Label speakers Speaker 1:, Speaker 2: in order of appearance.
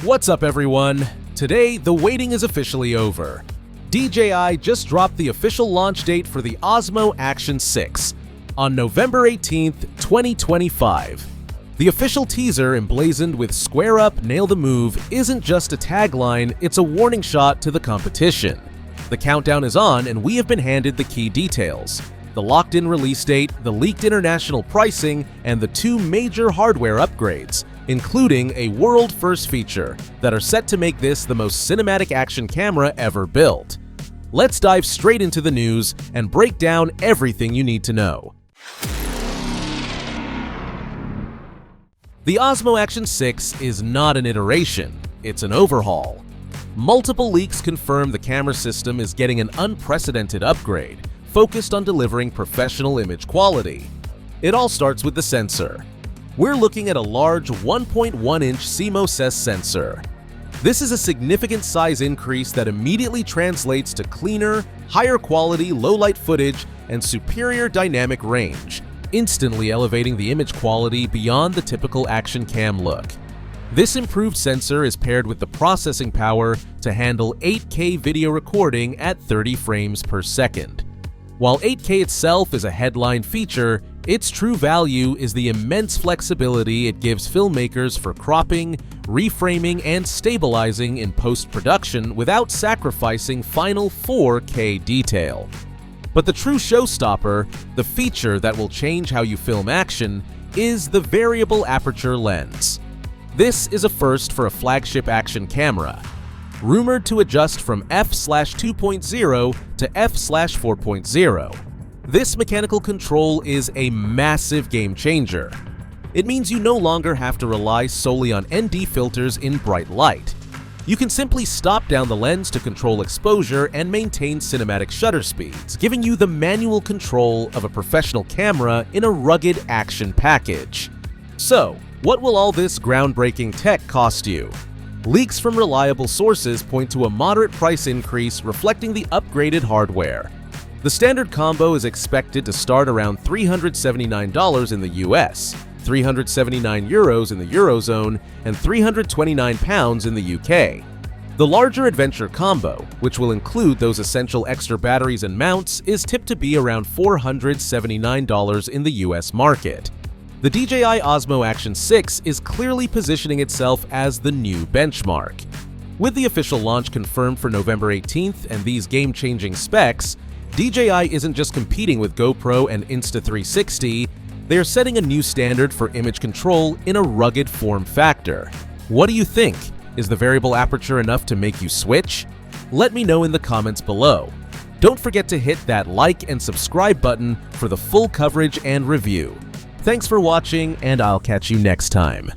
Speaker 1: What's up, everyone? Today, the waiting is officially over. DJI just dropped the official launch date for the Osmo Action 6 on November 18th, 2025. The official teaser, emblazoned with "Square Up, Nail the Move," isn't just a tagline, it's a warning shot to the competition. The countdown is on, and we have been handed the key details: the locked-in release date, the leaked international pricing, and the two major hardware upgrades, including a world-first feature that are set to make this the most cinematic action camera ever built. Let's dive straight into the news and break down everything you need to know. The Osmo Action 6 is not an iteration, it's an overhaul. Multiple leaks confirm the camera system is getting an unprecedented upgrade, focused on delivering professional image quality. It all starts with the sensor. We're looking at a large 1.1-inch CMOS sensor. This is a significant size increase that immediately translates to cleaner, higher quality low-light footage and superior dynamic range, instantly elevating the image quality beyond the typical action cam look. This improved sensor is paired with the processing power to handle 8K video recording at 30 frames per second. While 8K itself is a headline feature, its true value is the immense flexibility it gives filmmakers for cropping, reframing, and stabilizing in post-production without sacrificing final 4K detail. But the true showstopper, the feature that will change how you film action, is the variable aperture lens. This is a first for a flagship action camera, rumored to adjust from f/2.0 to f/4.0. This mechanical control is a massive game changer. It means you no longer have to rely solely on ND filters in bright light. You can simply stop down the lens to control exposure and maintain cinematic shutter speeds, giving you the manual control of a professional camera in a rugged action package. So, what will all this groundbreaking tech cost you? Leaks from reliable sources point to a moderate price increase reflecting the upgraded hardware. The standard combo is expected to start around $379 in the US, €379 in the Eurozone, and £329 in the UK. The larger adventure combo, which will include those essential extra batteries and mounts, is tipped to be around $479 in the US market. The DJI Osmo Action 6 is clearly positioning itself as the new benchmark. With the official launch confirmed for November 18th and these game-changing specs, DJI isn't just competing with GoPro and Insta360, they are setting a new standard for image control in a rugged form factor. What do you think? Is the variable aperture enough to make you switch? Let me know in the comments below. Don't forget to hit that like and subscribe button for the full coverage and review. Thanks for watching, and I'll catch you next time.